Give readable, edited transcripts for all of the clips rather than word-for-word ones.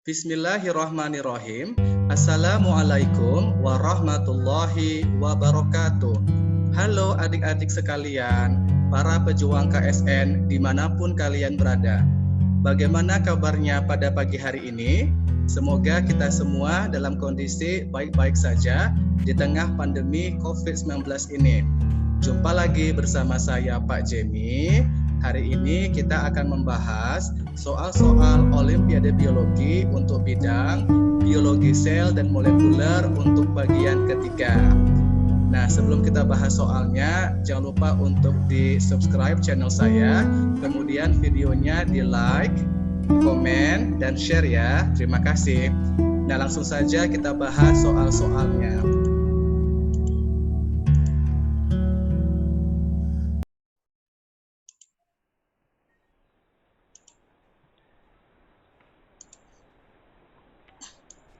Bismillahirrahmanirrahim. Assalamualaikum warahmatullahi wabarakatuh. Halo adik-adik sekalian, para pejuang KSN dimanapun kalian berada. Bagaimana kabarnya pada pagi hari ini? Semoga kita semua dalam kondisi baik-baik saja di tengah pandemi COVID-19 ini. Jumpa lagi bersama saya Pak Jemi. Hari ini kita akan membahas soal-soal Olimpiade Biologi untuk bidang biologi sel dan molekuler untuk bagian ketiga. Nah, sebelum kita bahas soalnya, jangan lupa untuk di-subscribe channel saya, kemudian videonya di-like, komen, dan share ya. Terima kasih. Nah, langsung saja kita bahas soal-soalnya.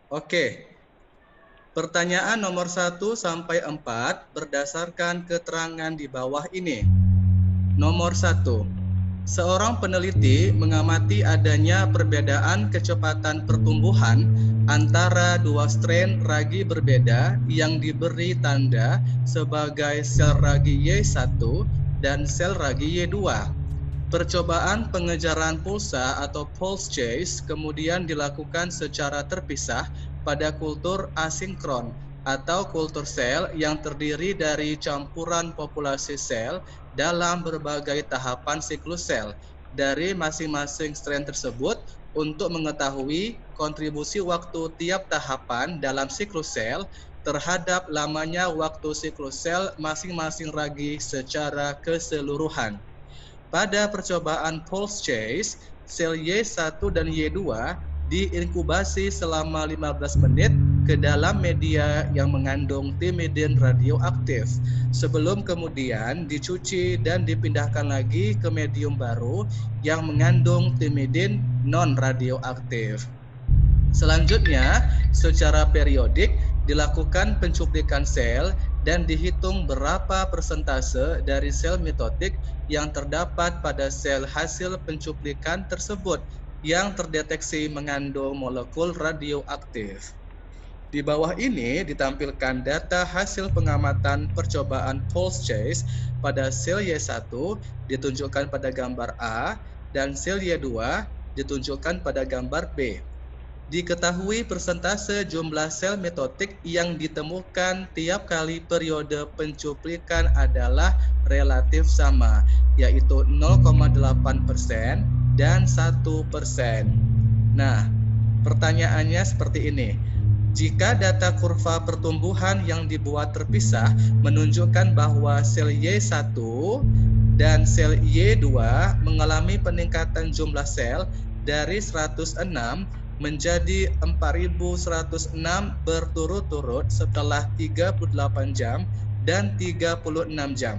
Oke, pertanyaan nomor 1 sampai 4 berdasarkan keterangan di bawah ini. Nomor 1, seorang peneliti mengamati adanya perbedaan kecepatan pertumbuhan antara dua strain ragi berbeda yang diberi tanda sebagai sel ragi Y1 dan sel ragi Y2. Percobaan pengejaran pulsa atau pulse chase kemudian dilakukan secara terpisah pada kultur asinkron atau kultur sel yang terdiri dari campuran populasi sel dalam berbagai tahapan siklus sel dari masing-masing strain tersebut untuk mengetahui kontribusi waktu tiap tahapan dalam siklus sel terhadap lamanya waktu siklus sel masing-masing ragi secara keseluruhan. Pada percobaan pulse chase, sel Y1 dan Y2 diinkubasi selama 15 menit ke dalam media yang mengandung timidin radioaktif sebelum kemudian dicuci dan dipindahkan lagi ke medium baru yang mengandung timidin non-radioaktif. Selanjutnya, secara periodik dilakukan pencuplikan sel dan dihitung berapa persentase dari sel mitotik yang terdapat pada sel hasil pencuplikan tersebut yang terdeteksi mengandung molekul radioaktif. Di bawah ini ditampilkan data hasil pengamatan percobaan pulse chase pada sel Y1 ditunjukkan pada gambar A dan sel Y2 ditunjukkan pada gambar B. Diketahui persentase jumlah sel mitotik yang ditemukan tiap kali periode pencuplikan adalah relatif sama, yaitu 0,8% dan 1%. Nah, pertanyaannya seperti ini. Jika data kurva pertumbuhan yang dibuat terpisah menunjukkan bahwa sel Y1 dan sel Y2 mengalami peningkatan jumlah sel dari 106 menjadi 4106 berturut-turut setelah 38 jam dan 36 jam.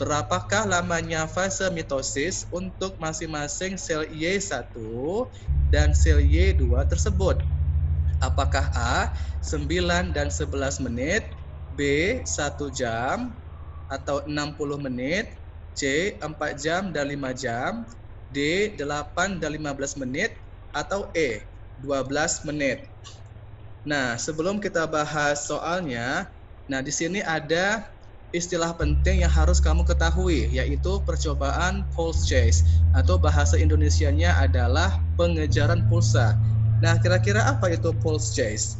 Berapakah lamanya fase mitosis untuk masing-masing sel Y1 dan sel Y2 tersebut? Apakah A 9 dan 11 menit, B 1 jam atau 60 menit, C 4 jam dan 5 jam, D 8 dan 15 menit, atau E 12 menit. Nah, sebelum kita bahas soalnya, di sini ada istilah penting yang harus kamu ketahui, yaitu percobaan pulse chase atau bahasa Indonesianya adalah pengejaran pulsa. Nah, kira-kira apa itu pulse chase?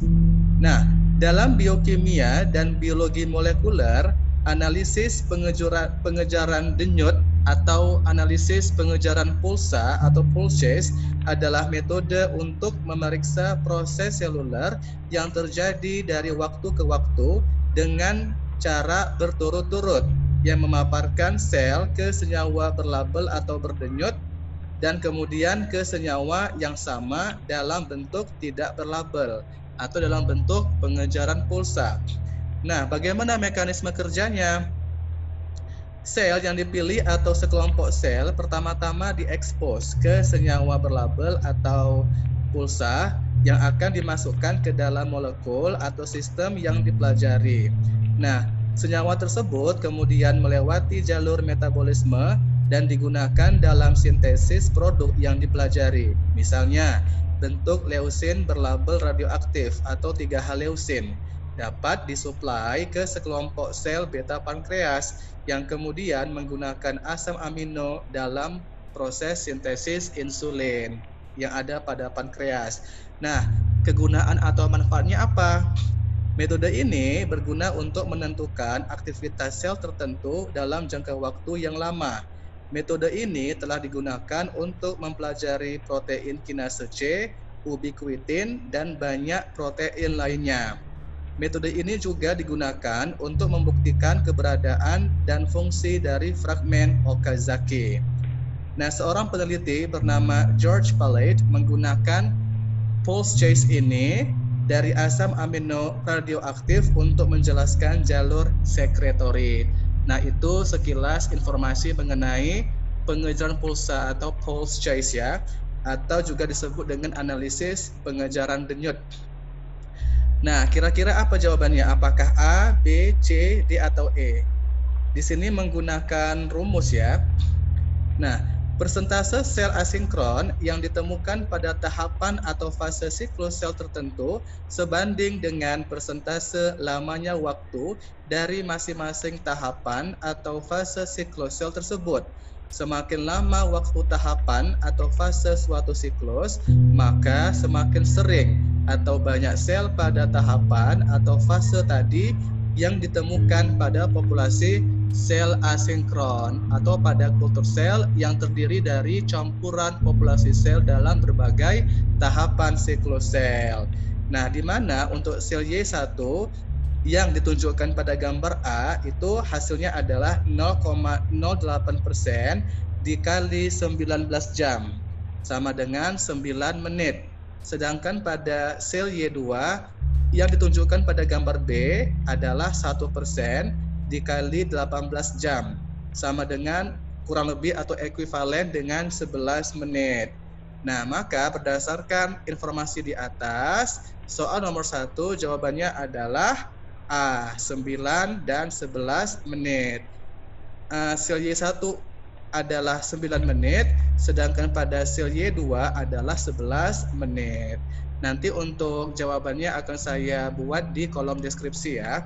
Nah, dalam biokimia dan biologi molekuler, analisis pengejaran denyut atau analisis pengejaran pulsa atau pulse chase adalah metode untuk memeriksa proses seluler yang terjadi dari waktu ke waktu dengan cara berturut-turut yang memaparkan sel ke senyawa berlabel atau berdenyut dan kemudian ke senyawa yang sama dalam bentuk tidak berlabel atau dalam bentuk pengejaran pulsa. Nah, bagaimana mekanisme kerjanya? Sel yang dipilih atau sekelompok sel pertama-tama diekspos ke senyawa berlabel atau pulsa yang akan dimasukkan ke dalam molekul atau sistem yang dipelajari. Nah, senyawa tersebut kemudian melewati jalur metabolisme dan digunakan dalam sintesis produk yang dipelajari. Misalnya, bentuk leusin berlabel radioaktif atau 3H leusin dapat disuplai ke sekelompok sel beta pankreas yang kemudian menggunakan asam amino dalam proses sintesis insulin yang ada pada pankreas. Nah, kegunaan atau manfaatnya apa? Metode ini berguna untuk menentukan aktivitas sel tertentu dalam jangka waktu yang lama. Metode ini telah digunakan untuk mempelajari protein kinase C, ubiquitin, dan banyak protein lainnya. Metode ini juga digunakan untuk membuktikan keberadaan dan fungsi dari fragmen Okazaki. Nah, seorang peneliti bernama George Palade menggunakan pulse chase ini dari asam amino radioaktif untuk menjelaskan jalur sekretori. Nah, itu sekilas informasi mengenai pengejaran pulsa atau pulse chase ya, atau juga disebut dengan analisis pengejaran denyut. Nah, kira-kira apa jawabannya? Apakah A, B, C, D, atau E? Di sini menggunakan rumus ya. Nah, persentase sel asinkron yang ditemukan pada tahapan atau fase siklus sel tertentu sebanding dengan persentase lamanya waktu dari masing-masing tahapan atau fase siklus sel tersebut. Semakin lama waktu tahapan atau fase suatu siklus, maka semakin sering atau banyak sel pada tahapan atau fase tadi yang ditemukan pada populasi sel asinkron atau pada kultur sel yang terdiri dari campuran populasi sel dalam berbagai tahapan siklus sel. Nah, di mana untuk sel Y1 yang ditunjukkan pada gambar A itu hasilnya adalah 0,08% dikali 19 jam sama dengan 9 menit. Sedangkan pada sel Y2 yang ditunjukkan pada gambar B adalah 1% dikali 18 jam sama dengan kurang lebih atau ekuivalen dengan 11 menit. Nah, maka berdasarkan informasi di atas, soal nomor 1 jawabannya adalah A, 9 dan 11 menit. Sel Y1 adalah 9 menit, sedangkan pada sel Y2 adalah 11 menit. Nanti untuk jawabannya akan saya buat di kolom deskripsi ya.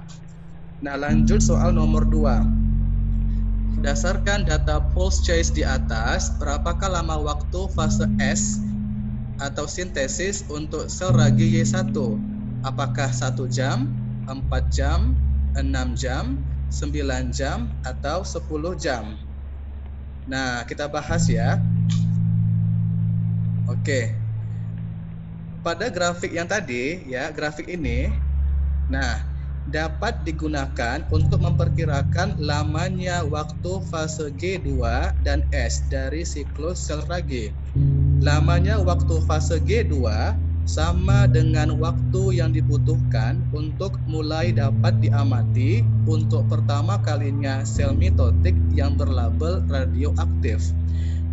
Nah, lanjut soal nomor 2. Berdasarkan data pulse chase di atas, berapakah lama waktu fase S atau sintesis untuk sel ragi Y1? Apakah 1 jam, 4 jam, 6 jam, 9 jam, atau 10 jam? Nah, kita bahas ya. Oke. Pada grafik yang tadi, ya, grafik ini, nah, dapat digunakan untuk memperkirakan lamanya waktu fase G2 dan S dari siklus sel ragi. Lamanya waktu fase G2 sama dengan waktu yang dibutuhkan untuk mulai dapat diamati untuk pertama kalinya sel mitotik yang berlabel radioaktif.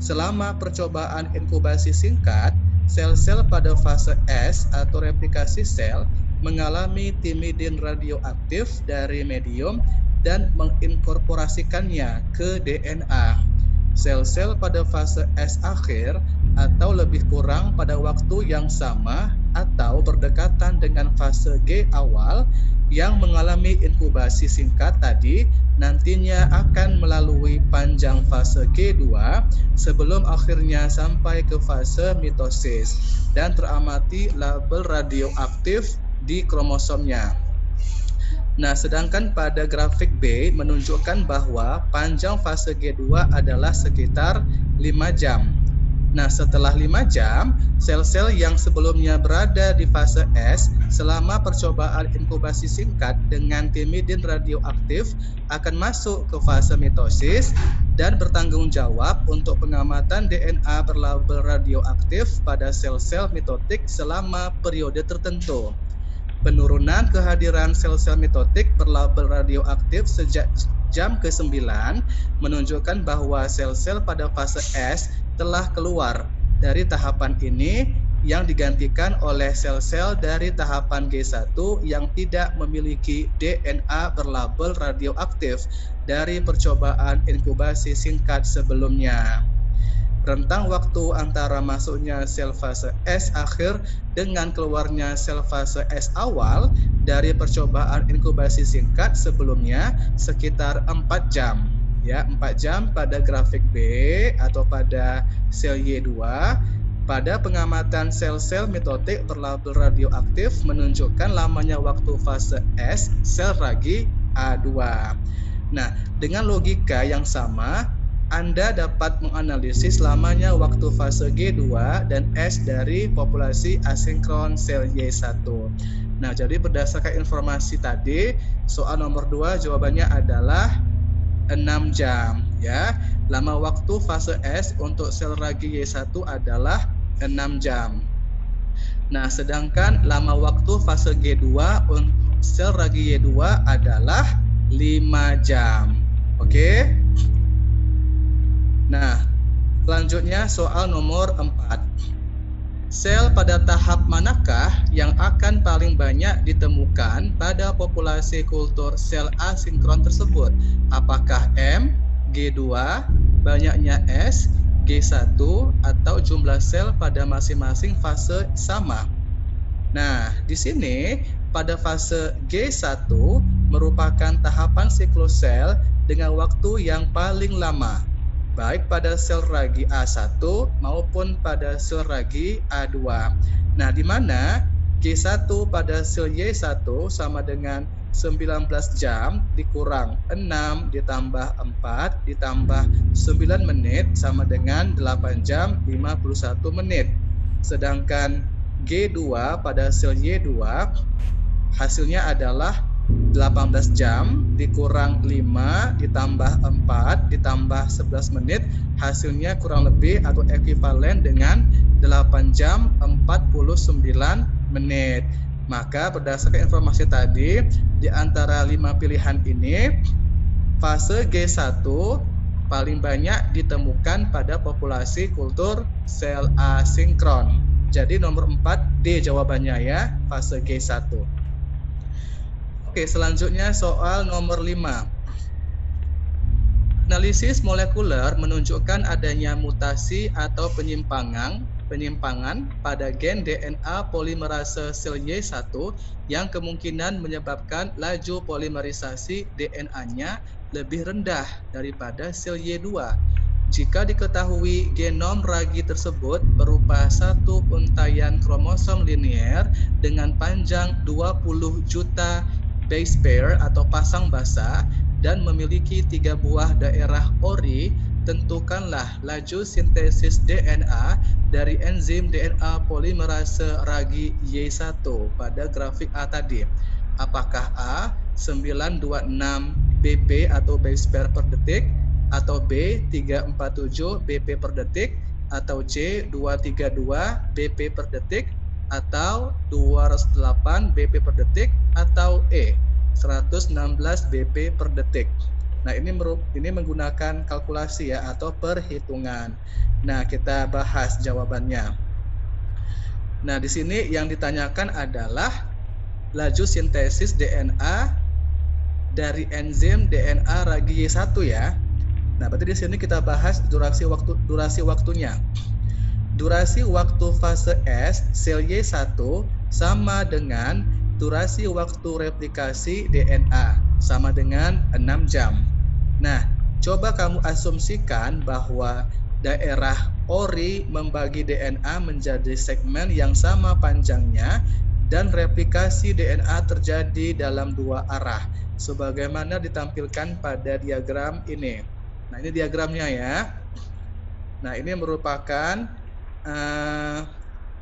Selama percobaan inkubasi singkat, sel-sel pada fase S atau replikasi sel mengalami timidin radioaktif dari medium dan menginkorporasikannya ke DNA. Sel-sel pada fase S akhir atau lebih kurang pada waktu yang sama atau berdekatan dengan fase G awal yang mengalami inkubasi singkat tadi nantinya akan melalui panjang fase G2 sebelum akhirnya sampai ke fase mitosis dan teramati label radioaktif di kromosomnya. Nah, sedangkan pada grafik B menunjukkan bahwa panjang fase G2 adalah sekitar 5 jam. Nah, setelah 5 jam, sel-sel yang sebelumnya berada di fase S selama percobaan inkubasi singkat dengan timidin radioaktif akan masuk ke fase mitosis dan bertanggung jawab untuk pengamatan DNA berlabel radioaktif pada sel-sel mitotik selama periode tertentu. Penurunan kehadiran sel-sel mitotik berlabel radioaktif sejak jam ke-9 menunjukkan bahwa sel-sel pada fase S telah keluar dari tahapan ini yang digantikan oleh sel-sel dari tahapan G1 yang tidak memiliki DNA berlabel radioaktif dari percobaan inkubasi singkat sebelumnya. Rentang waktu antara masuknya sel fase S akhir dengan keluarnya sel fase S awal dari percobaan inkubasi singkat sebelumnya sekitar 4 jam. Ya, 4 jam pada grafik B atau pada sel Y2. Pada pengamatan sel-sel mitotik berlabel radioaktif menunjukkan lamanya waktu fase S sel ragi A2. Nah, dengan logika yang sama, Anda dapat menganalisis lamanya waktu fase G2 dan S dari populasi asinkron sel Y1. Nah, jadi berdasarkan informasi tadi, soal nomor 2 jawabannya adalah 6 jam ya. Lama waktu fase S untuk sel ragi Y1 adalah 6 jam. Nah, sedangkan lama waktu fase G2 untuk sel ragi Y2 adalah 5 jam. Oke? Nah, selanjutnya soal nomor 4. Sel pada tahap manakah yang akan paling banyak ditemukan pada populasi kultur sel asinkron tersebut? Apakah M, G2, banyaknya S, G1, atau jumlah sel pada masing-masing fase sama? Nah, di sini pada fase G1 merupakan tahapan siklus sel dengan waktu yang paling lama, baik pada sel ragi A1 maupun pada sel ragi A2. Nah, di mana G1 pada sel Y1 sama dengan 19 jam dikurang 6 ditambah 4 ditambah 9 menit sama dengan 8 jam 51 menit. Sedangkan G2 pada sel Y2 hasilnya adalah 18 jam dikurang 5 ditambah 4 ditambah 11 menit, hasilnya kurang lebih atau ekuivalen dengan 8 jam 49 menit. Maka berdasarkan informasi tadi, di antara 5 pilihan ini, fase G1 paling banyak ditemukan pada populasi kultur sel asinkron. Jadi nomor 4 D jawabannya ya, fase G1. Oke, selanjutnya soal nomor 5. Analisis molekuler menunjukkan adanya mutasi atau penyimpangan pada gen DNA polimerase sel Y1 yang kemungkinan menyebabkan laju polimerisasi DNA-nya lebih rendah daripada sel Y2. Jika diketahui genom ragi tersebut berupa satu untaian kromosom linier dengan panjang 20 juta base pair atau pasang basa dan memiliki 3 buah daerah ori, tentukanlah laju sintesis DNA dari enzim DNA polimerase ragi Y1 pada grafik A tadi. Apakah A 926 BP atau base pair per detik, atau B 347 BP per detik, atau C 232 BP per detik, atau 208 BP per detik, atau E 116 BP per detik. Nah, ini menggunakan kalkulasi ya atau perhitungan. Nah, kita bahas jawabannya. Nah, di sini yang ditanyakan adalah laju sintesis DNA dari enzim DNA ragi Y1 ya. Nah, berarti di sini kita bahas durasi waktunya. Durasi waktu fase S sel Y1 sama dengan durasi waktu replikasi DNA sama dengan 6 jam. Nah, coba kamu asumsikan bahwa daerah ori membagi DNA menjadi segmen yang sama panjangnya dan replikasi DNA terjadi dalam 2 arah sebagaimana ditampilkan pada diagram ini. Nah, ini diagramnya ya. Nah, ini merupakan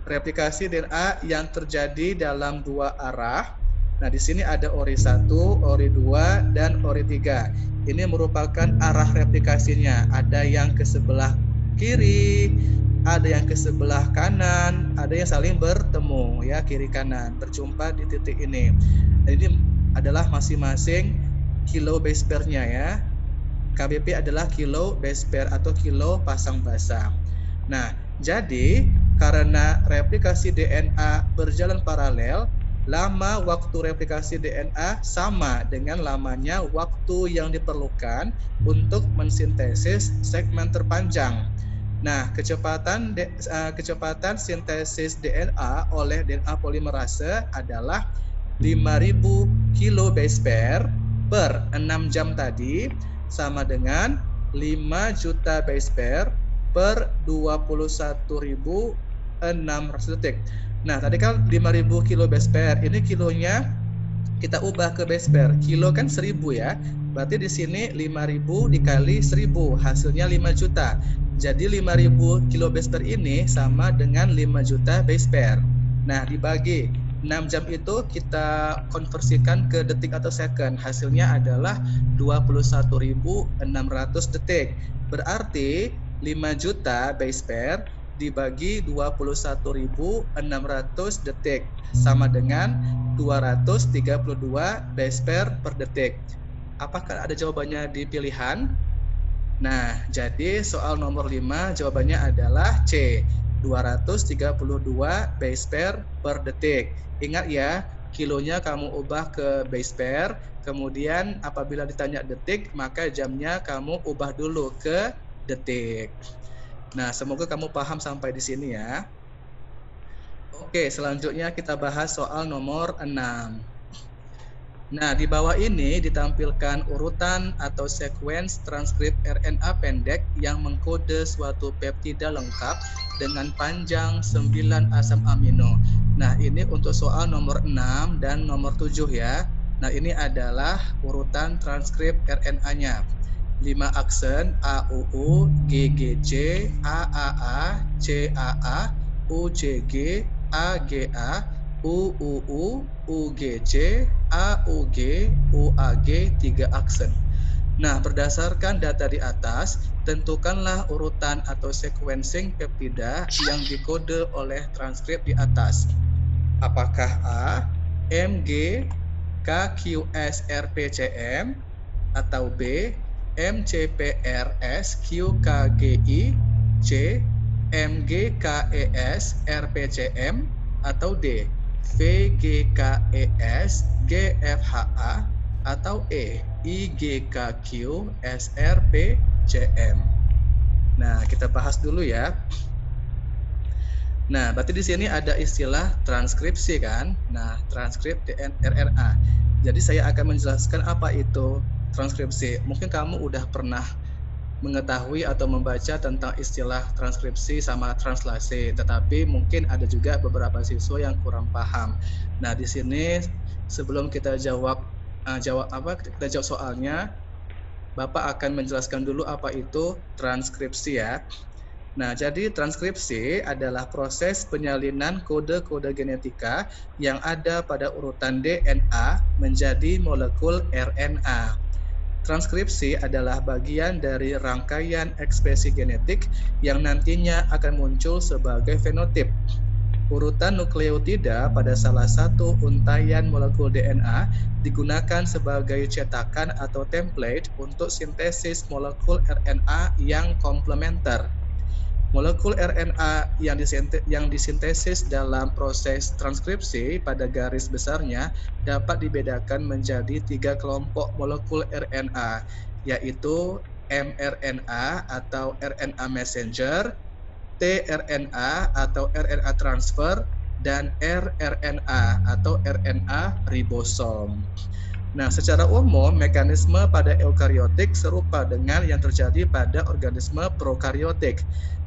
replikasi DNA yang terjadi dalam 2 arah. Nah, di sini ada ori 1, ori 2, dan ori 3. Ini merupakan arah replikasinya. Ada yang ke sebelah kiri, ada yang ke sebelah kanan, ada yang saling bertemu ya, kiri kanan berjumpa di titik ini. Dan ini adalah masing-masing kilo base pair-nya ya. KBP adalah kilo base pair atau kilo pasang basa. Nah, jadi karena replikasi DNA berjalan paralel, lama waktu replikasi DNA sama dengan lamanya waktu yang diperlukan untuk mensintesis segmen terpanjang. Nah, kecepatan sintesis DNA oleh DNA polimerase adalah 5.000 kilo base pair per 6 jam tadi, sama dengan 5 juta base pair per 21.600 detik. Nah, tadi kan 5.000 kilo base pair, ini kilonya kita ubah ke base pair. Kilo kan 1.000 ya. Berarti di sini 5.000 dikali 1.000, hasilnya 5 juta. Jadi 5.000 kilo base pair ini sama dengan 5 juta base pair. Nah, dibagi 6 jam itu kita konversikan ke detik atau second. Hasilnya adalah 21.600 detik. Berarti 5 juta base pair dibagi 21.600 detik sama dengan 232 base pair per detik. Apakah ada jawabannya di pilihan? Nah, jadi soal nomor 5 jawabannya adalah C, 232 base pair per detik. Ingat ya, kilonya kamu ubah ke base pair, kemudian apabila ditanya detik, maka jamnya kamu ubah dulu ke detik. Nah, semoga kamu paham sampai di sini ya. Oke, selanjutnya kita bahas soal nomor 6. Nah, di bawah ini ditampilkan urutan atau sequence transkrip RNA pendek yang mengkode suatu peptida lengkap dengan panjang 9 asam amino. Nah, ini untuk soal nomor 6 dan nomor 7 ya. Nah, ini adalah urutan transkrip RNA-nya. 5 aksen AUU, GGC, AAA, CAA, UJG, AGA, UUU, UGC, AUG, UAG, 3 aksen. Nah, berdasarkan data di atas, tentukanlah urutan atau sequencing peptida yang dikode oleh transkrip di atas. Apakah A, MG, KQSRPCM, atau B, MCPRS QKGI, C, MGKES RPCM, atau D, VGKES GFHA, atau E, IGKQ SRPCM. Nah, kita bahas dulu ya. Nah, berarti di sini ada istilah transkripsi kan? Nah, transkrip RNA. Jadi saya akan menjelaskan apa itu transkripsi. Mungkin kamu udah pernah mengetahui atau membaca tentang istilah transkripsi sama translasi, tetapi mungkin ada juga beberapa siswa yang kurang paham. Nah, di sini sebelum kita jawab soalnya, Bapak akan menjelaskan dulu apa itu transkripsi ya. Nah, jadi transkripsi adalah proses penyalinan kode-kode genetika yang ada pada urutan DNA menjadi molekul RNA. Transkripsi adalah bagian dari rangkaian ekspresi genetik yang nantinya akan muncul sebagai fenotip. Urutan nukleotida pada salah satu untaian molekul DNA digunakan sebagai cetakan atau template untuk sintesis molekul RNA yang komplementer. Molekul RNA yang disintesis dalam proses transkripsi pada garis besarnya dapat dibedakan menjadi 3 kelompok molekul RNA, yaitu mRNA atau RNA messenger, tRNA atau RNA transfer, dan rRNA atau RNA ribosom. Nah, secara umum mekanisme pada eukariotik serupa dengan yang terjadi pada organisme prokariotik.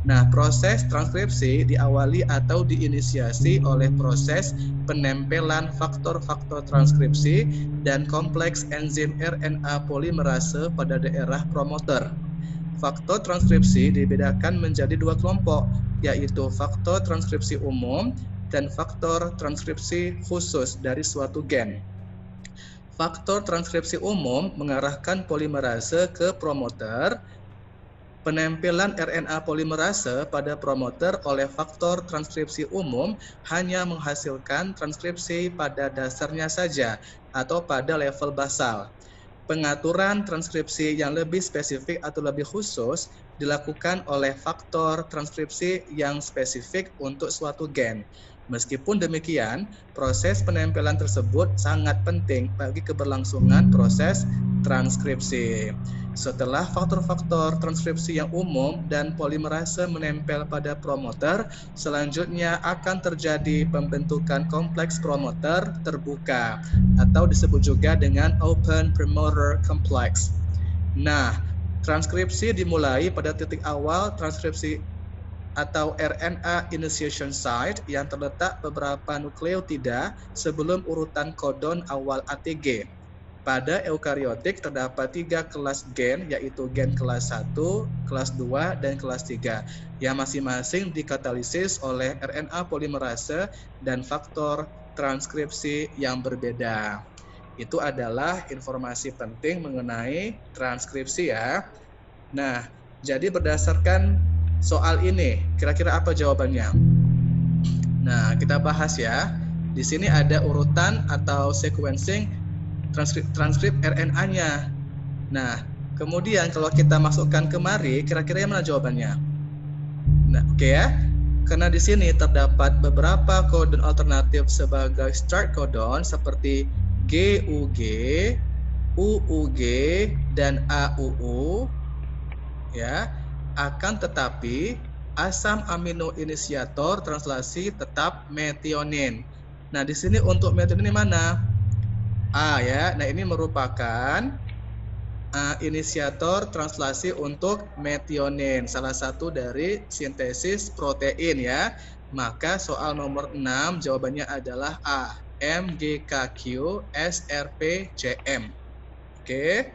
Nah, proses transkripsi diawali atau diinisiasi oleh proses penempelan faktor-faktor transkripsi dan kompleks enzim RNA polimerase pada daerah promoter. Faktor transkripsi dibedakan menjadi 2 kelompok, yaitu faktor transkripsi umum dan faktor transkripsi khusus dari suatu gen. Faktor transkripsi umum mengarahkan polimerase ke promoter. Penempelan RNA polimerase pada promoter oleh faktor transkripsi umum hanya menghasilkan transkripsi pada dasarnya saja atau pada level basal. Pengaturan transkripsi yang lebih spesifik atau lebih khusus dilakukan oleh faktor transkripsi yang spesifik untuk suatu gen. Meskipun demikian, proses penempelan tersebut sangat penting bagi keberlangsungan proses transkripsi. Setelah faktor-faktor transkripsi yang umum dan polimerase menempel pada promoter, selanjutnya akan terjadi pembentukan kompleks promoter terbuka atau disebut juga dengan open promoter complex. Nah, transkripsi dimulai pada titik awal transkripsi atau RNA initiation site yang terletak beberapa nukleotida sebelum urutan kodon awal ATG. Pada eukariotik terdapat 3 kelas gen, yaitu gen kelas 1, kelas 2, dan kelas 3, yang masing-masing dikatalisis oleh RNA polimerase dan faktor transkripsi yang berbeda. Itu adalah informasi penting mengenai transkripsi ya. Nah, jadi berdasarkan soal ini, kira-kira apa jawabannya? Nah, kita bahas ya. Di sini ada urutan atau sequencing transkrip RNA-nya. Nah, kemudian kalau kita masukkan kemari, kira-kira yang mana jawabannya? Nah, oke ya. Karena di sini terdapat beberapa kodon alternatif sebagai start kodon seperti GUG, UUG, dan AUU. Ya, akan tetapi asam amino inisiator translasi tetap metionin. Nah, di sini untuk metionin mana? A ya. Nah, ini merupakan inisiator translasi untuk metionin, salah satu dari sintesis protein ya. Maka soal nomor 6 jawabannya adalah A, MGKQ SRPCM. Oke.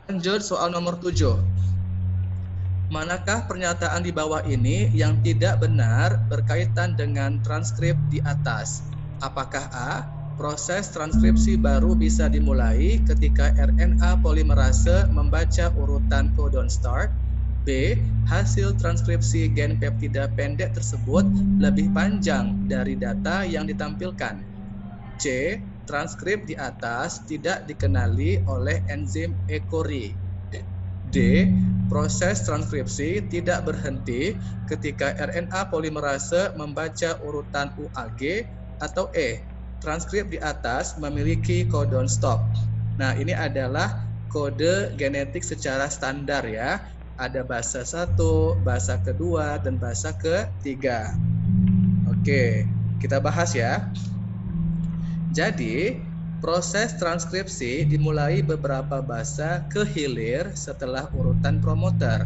Lanjut soal nomor 7. Manakah pernyataan di bawah ini yang tidak benar berkaitan dengan transkrip di atas? Apakah A, proses transkripsi baru bisa dimulai ketika RNA polimerase membaca urutan kodon start? B, hasil transkripsi gen peptida pendek tersebut lebih panjang dari data yang ditampilkan? C, transkrip di atas tidak dikenali oleh enzim E. coli. D, proses transkripsi tidak berhenti ketika RNA polimerase membaca urutan UAG. Atau E, transkrip di atas memiliki kodon stop. Nah, ini adalah kode genetik secara standar ya. Ada basa 1, basa kedua, dan basa ketiga. Oke, kita bahas ya. Jadi, proses transkripsi dimulai beberapa basa ke hilir setelah urutan promoter.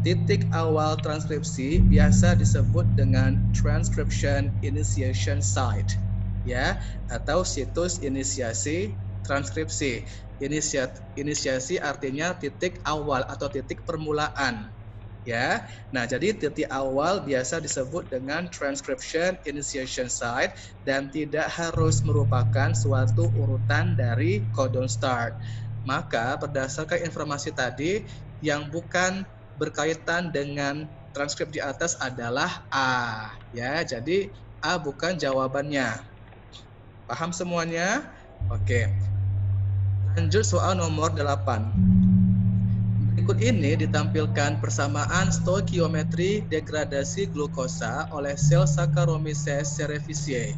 Titik awal transkripsi biasa disebut dengan transcription initiation site, ya, atau situs inisiasi transkripsi. Inisiasi artinya titik awal atau titik permulaan. Ya, nah jadi titik awal biasa disebut dengan transcription initiation site dan tidak harus merupakan suatu urutan dari codon start. Maka berdasarkan informasi tadi yang bukan berkaitan dengan transkrip di atas adalah A. Ya, jadi A bukan jawabannya. Paham semuanya? Oke. Lanjut soal nomor 8. Berikut ini ditampilkan persamaan stoikiometri degradasi glukosa oleh sel Saccharomyces cerevisiae.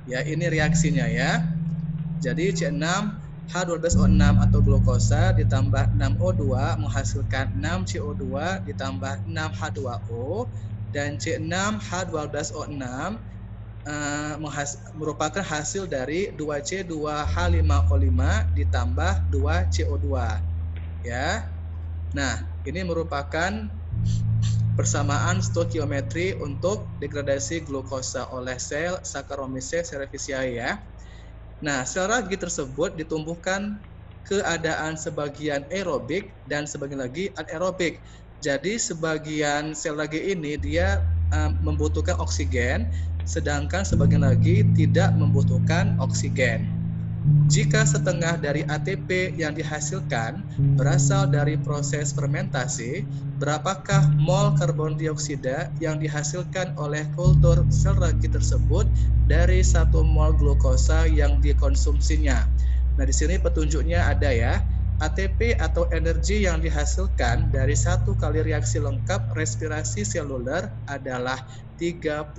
Ya, ini reaksinya ya. Jadi C6H12O6 atau glukosa ditambah 6O2 menghasilkan 6CO2 ditambah 6H2O, dan C6H12O6 merupakan hasil dari 2C2H5O5 ditambah 2CO2. Ya. Nah, ini merupakan persamaan stoikiometri untuk degradasi glukosa oleh sel Saccharomyces cerevisiae ya. Nah, sel ragi tersebut ditumbuhkan keadaan sebagian aerobik dan sebagian lagi anaerobik. Jadi sebagian sel ragi ini dia membutuhkan oksigen, sedangkan sebagian lagi tidak membutuhkan oksigen. Jika setengah dari ATP yang dihasilkan berasal dari proses fermentasi, berapakah mol karbon dioksida yang dihasilkan oleh kultur sel ragi tersebut dari 1 mol glukosa yang dikonsumsinya? Nah, di sini petunjuknya ada ya. ATP atau energi yang dihasilkan dari satu kali reaksi lengkap respirasi seluler adalah 38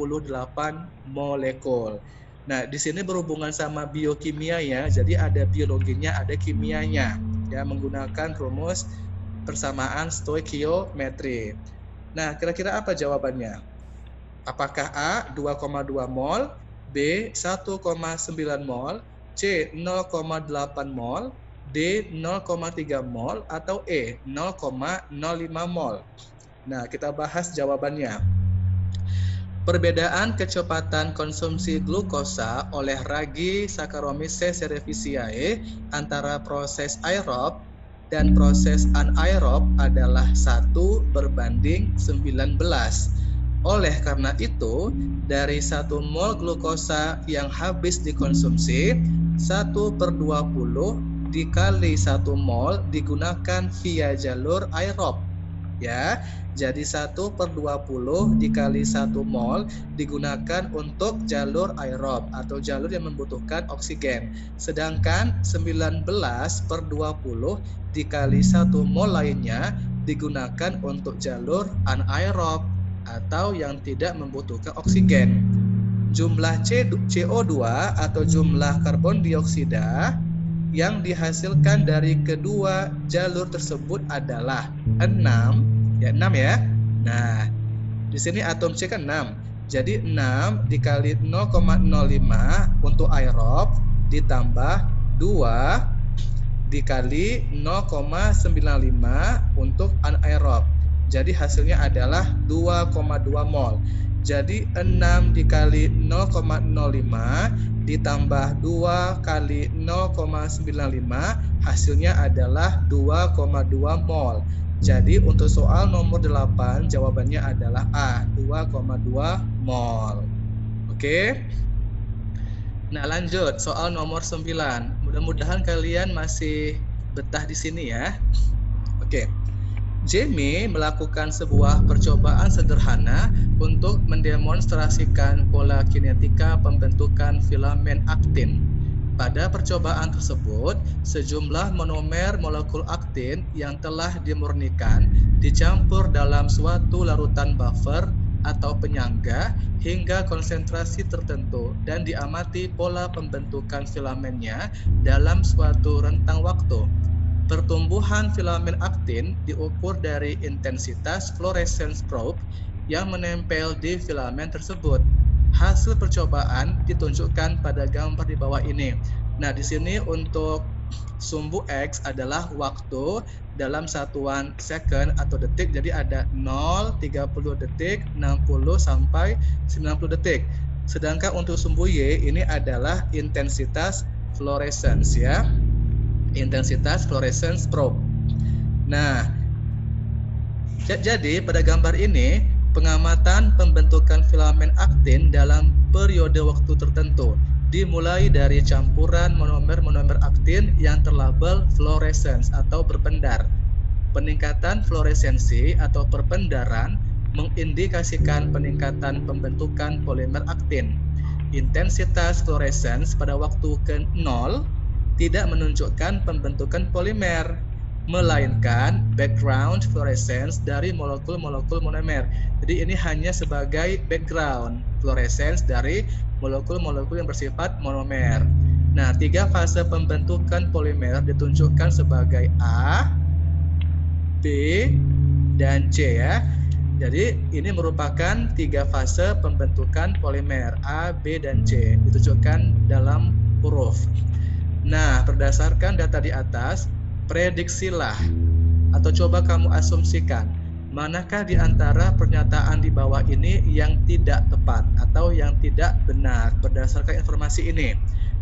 molekul. Nah, di sini berhubungan sama biokimia ya. Jadi ada biologinya, ada kimianya. Ya, menggunakan rumus persamaan stoikiometri. Nah, kira-kira apa jawabannya? Apakah A 2,2 mol, B 1,9 mol, C 0,8 mol, D 0,3 mol, atau E 0,05 mol? Nah, kita bahas jawabannya. Perbedaan kecepatan konsumsi glukosa oleh ragi Saccharomyces cerevisiae antara proses aerob dan proses anaerob adalah 1:19. Oleh karena itu, dari 1 mol glukosa yang habis dikonsumsi, 1/20 dikali 1 mol digunakan via jalur aerob. Ya, jadi 1/20 dikali 1 mol digunakan untuk jalur aerob atau jalur yang membutuhkan oksigen. Sedangkan 19/20 dikali 1 mol lainnya digunakan untuk jalur anaerob atau yang tidak membutuhkan oksigen. Jumlah CO2 atau jumlah karbon dioksida yang dihasilkan dari kedua jalur tersebut adalah 6 ya. Nah, di sini atom C kan 6. Jadi 6 dikali 0,05 untuk aerob ditambah 2 dikali 0,95 untuk anaerob. Jadi hasilnya adalah 2,2 mol. Jadi 6 dikali 0,05 ditambah 2 kali 0,95 hasilnya adalah 2,2 mol. Jadi untuk soal nomor 8 jawabannya adalah A, 2,2 mol. Oke. Nah, lanjut soal nomor 9. Mudah-mudahan kalian masih betah di sini ya. Oke. Jamie melakukan sebuah percobaan sederhana untuk mendemonstrasikan pola kinetika pembentukan filamen aktin. Pada percobaan tersebut, sejumlah monomer molekul aktin yang telah dimurnikan dicampur dalam suatu larutan buffer atau penyangga hingga konsentrasi tertentu dan diamati pola pembentukan filamennya dalam suatu rentang waktu. Pertumbuhan filamen aktin diukur dari intensitas fluorescence probe yang menempel di filamen tersebut. Hasil percobaan ditunjukkan pada gambar di bawah ini. Nah, di sini untuk sumbu X adalah waktu dalam satuan second atau detik. Jadi ada 0, 30 detik, 60 sampai 90 detik. Sedangkan untuk sumbu Y ini adalah intensitas fluorescence ya. Intensitas fluorescence probe. Nah, jadi pada gambar ini pengamatan pembentukan filamen aktin dalam periode waktu tertentu dimulai dari campuran monomer-monomer aktin yang terlabel fluorescence atau berpendar. Peningkatan fluoresensi atau perpendaran mengindikasikan peningkatan pembentukan polimer aktin. Intensitas fluorescence pada waktu ke-0 tidak menunjukkan pembentukan polimer, melainkan background fluorescence dari molekul-molekul monomer. Jadi ini hanya sebagai background fluorescence dari molekul-molekul yang bersifat monomer. Nah, 3 fase pembentukan polimer ditunjukkan sebagai A, B, dan C ya. Jadi ini merupakan 3 fase pembentukan polimer A, B, dan C ditunjukkan dalam huruf. Nah, berdasarkan data di atas, prediksilah atau coba kamu asumsikan manakah di antara pernyataan di bawah ini yang tidak tepat atau yang tidak benar berdasarkan informasi ini.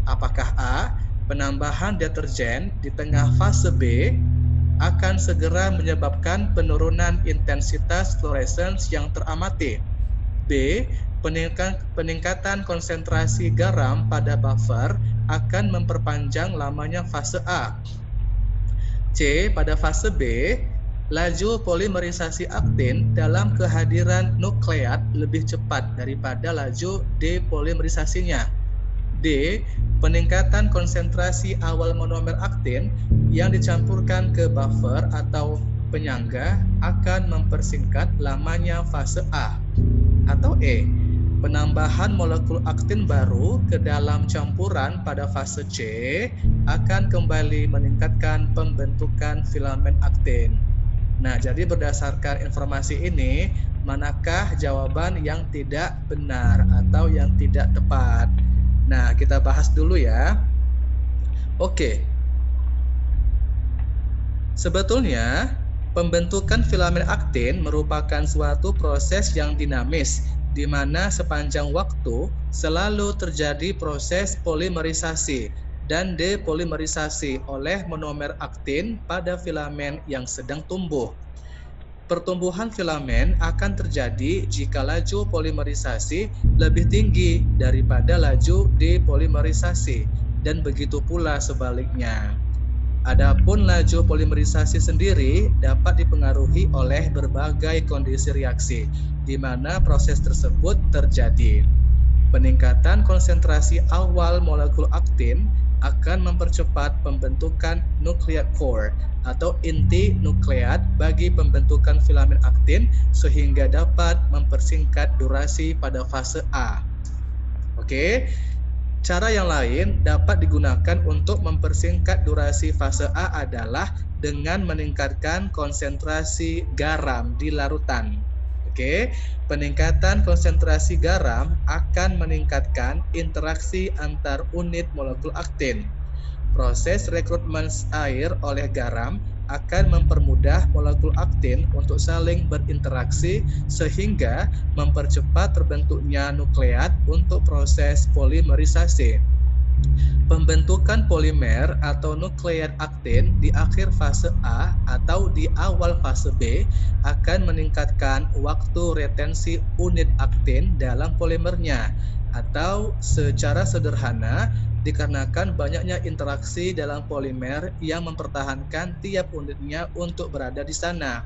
Apakah A, penambahan deterjen di tengah fase B akan segera menyebabkan penurunan intensitas fluorescence yang teramati? B, peningkatan konsentrasi garam pada buffer akan memperpanjang lamanya fase A. C, pada fase B, laju polimerisasi aktin dalam kehadiran nukleat lebih cepat daripada laju depolimerisasinya. D, peningkatan konsentrasi awal monomer aktin yang dicampurkan ke buffer atau penyangga akan mempersingkat lamanya fase A. Atau E, penambahan molekul aktin baru ke dalam campuran pada fase C akan kembali meningkatkan pembentukan filamen aktin. Nah, jadi berdasarkan informasi ini, manakah jawaban yang tidak benar atau yang tidak tepat? Nah, kita bahas dulu ya. Oke. Sebetulnya, pembentukan filamen aktin merupakan suatu proses yang dinamis, di mana sepanjang waktu selalu terjadi proses polimerisasi dan depolimerisasi oleh monomer aktin pada filamen yang sedang tumbuh. Pertumbuhan filamen akan terjadi jika laju polimerisasi lebih tinggi daripada laju depolimerisasi, dan begitu pula sebaliknya. Adapun laju polimerisasi sendiri dapat dipengaruhi oleh berbagai kondisi reaksi, di mana proses tersebut terjadi. Peningkatan konsentrasi awal molekul aktin akan mempercepat pembentukan nucleate core atau inti nukleat bagi pembentukan filamen aktin sehingga dapat mempersingkat durasi pada fase A. Oke. Cara yang lain dapat digunakan untuk mempersingkat durasi fase A adalah dengan meningkatkan konsentrasi garam di larutan. Oke, peningkatan konsentrasi garam akan meningkatkan interaksi antar unit molekul aktin. Proses rekrutmen air oleh garam akan mempermudah molekul aktin untuk saling berinteraksi sehingga mempercepat terbentuknya nukleat untuk proses polimerisasi. Pembentukan polimer atau nukleat aktin di akhir fase A atau di awal fase B akan meningkatkan waktu retensi unit aktin dalam polimernya, atau secara sederhana dikarenakan banyaknya interaksi dalam polimer yang mempertahankan tiap unitnya untuk berada di sana.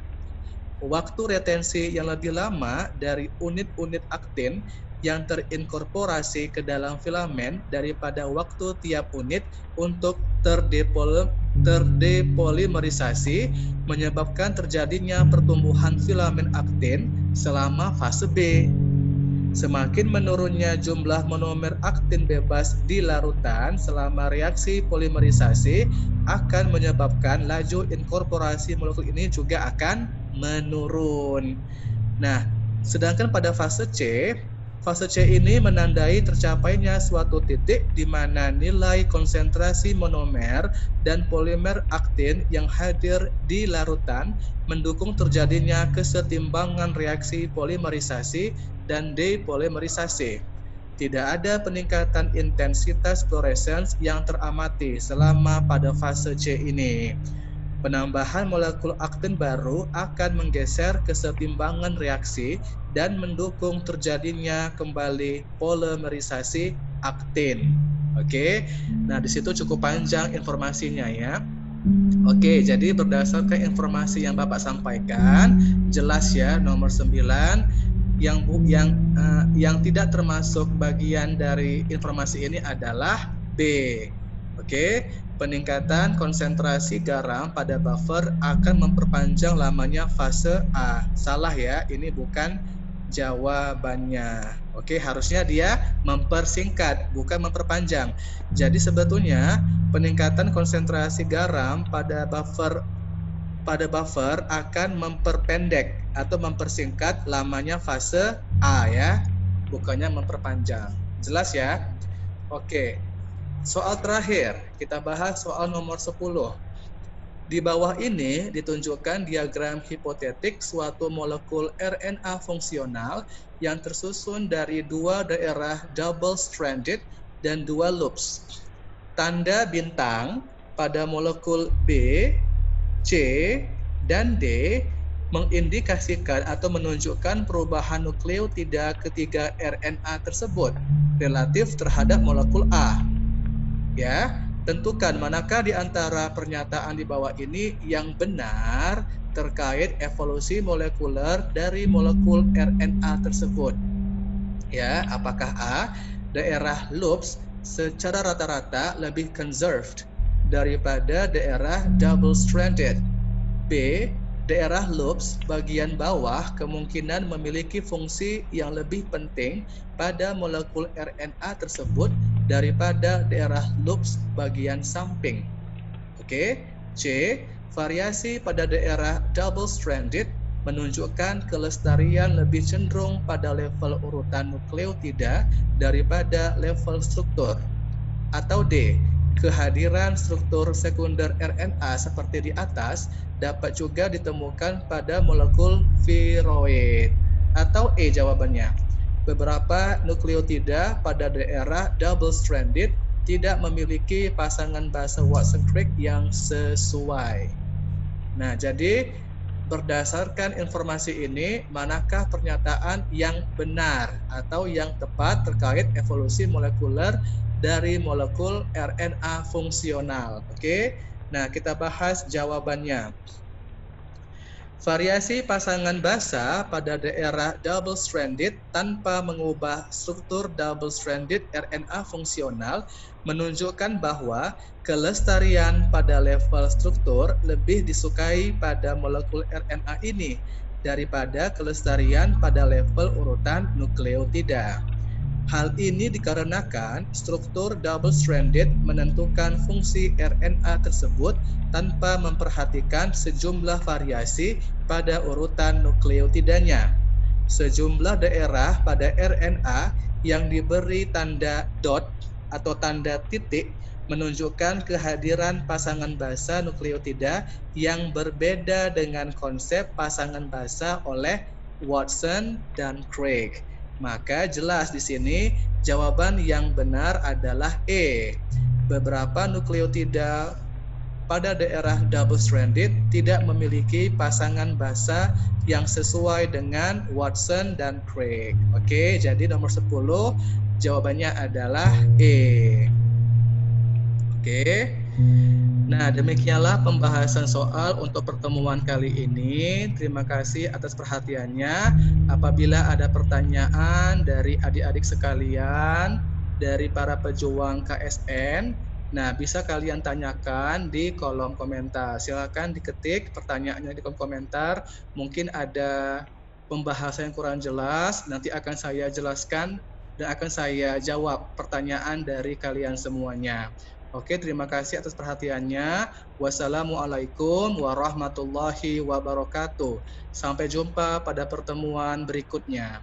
Waktu retensi yang lebih lama dari unit-unit aktin yang terinkorporasi ke dalam filamen daripada waktu tiap unit untuk terdepolimerisasi menyebabkan terjadinya pertumbuhan filamen aktin selama fase B. Semakin menurunnya jumlah monomer aktin bebas di larutan selama reaksi polimerisasi akan menyebabkan laju inkorporasi molekul ini juga akan menurun. Nah, sedangkan pada fase C ini menandai tercapainya suatu titik di mana nilai konsentrasi monomer dan polimer aktin yang hadir di larutan mendukung terjadinya kesetimbangan reaksi polimerisasi dan depolimerisasi. Tidak ada peningkatan intensitas fluorescence yang teramati selama pada fase C ini. Penambahan molekul aktin baru akan menggeser kesetimbangan reaksi dan mendukung terjadinya kembali polimerisasi aktin. Oke, nah di situ cukup panjang informasinya ya. Oke, jadi berdasarkan informasi yang Bapak sampaikan, jelas ya nomor 9 yang tidak termasuk bagian dari informasi ini adalah B. Oke, peningkatan konsentrasi garam pada buffer akan memperpanjang lamanya fase A. Salah ya, ini bukan jawabannya. Oke, harusnya dia mempersingkat, bukan memperpanjang. Jadi sebetulnya peningkatan konsentrasi garam pada buffer akan memperpendek atau mempersingkat lamanya fase A ya, bukannya memperpanjang. Jelas ya? Oke. Soal terakhir, kita bahas soal nomor 10. Di bawah ini ditunjukkan diagram hipotetik suatu molekul RNA fungsional yang tersusun dari dua daerah double stranded dan dua loops. Tanda bintang pada molekul B, C, dan D mengindikasikan atau menunjukkan perubahan nukleotida ketiga RNA tersebut relatif terhadap molekul A. Ya, tentukan manakah di antara pernyataan di bawah ini yang benar terkait evolusi molekuler dari molekul RNA tersebut. Ya, apakah A, daerah loops secara rata-rata lebih conserved daripada daerah double-stranded. B. Daerah loops bagian bawah kemungkinan memiliki fungsi yang lebih penting pada molekul RNA tersebut daripada daerah loops bagian samping. Oke. C. Variasi pada daerah double-stranded menunjukkan kelestarian lebih cenderung pada level urutan nukleotida daripada level struktur. Atau D. Kehadiran struktur sekunder RNA seperti di atas dapat juga ditemukan pada molekul viroid. Atau E jawabannya. Beberapa nukleotida pada daerah double-stranded tidak memiliki pasangan basa Watson-Crick yang sesuai. Nah, jadi berdasarkan informasi ini, manakah pernyataan yang benar atau yang tepat terkait evolusi molekuler dari molekul RNA fungsional? Oke, nah kita bahas jawabannya. Variasi pasangan basa pada daerah double-stranded tanpa mengubah struktur double-stranded RNA fungsional menunjukkan bahwa kelestarian pada level struktur lebih disukai pada molekul RNA ini daripada kelestarian pada level urutan nukleotida. Hal ini dikarenakan struktur double-stranded menentukan fungsi RNA tersebut tanpa memperhatikan sejumlah variasi pada urutan nukleotidanya. Sejumlah daerah pada RNA yang diberi tanda dot atau tanda titik menunjukkan kehadiran pasangan basa nukleotida yang berbeda dengan konsep pasangan basa oleh Watson dan Crick. Maka jelas di sini jawaban yang benar adalah E. Beberapa nukleotida pada daerah double-stranded tidak memiliki pasangan basa yang sesuai dengan Watson dan Crick. Oke, jadi nomor 10 jawabannya adalah E. Oke. Nah, demikianlah pembahasan soal untuk pertemuan kali ini. Terima kasih atas perhatiannya. Apabila ada pertanyaan dari adik-adik sekalian, dari para pejuang KSN, nah bisa kalian tanyakan di kolom komentar. Silakan diketik pertanyaannya di kolom komentar. Mungkin ada pembahasan yang kurang jelas, nanti akan saya jelaskan dan akan saya jawab pertanyaan dari kalian semuanya. Oke, terima kasih atas perhatiannya. Wassalamualaikum warahmatullahi wabarakatuh. Sampai jumpa pada pertemuan berikutnya.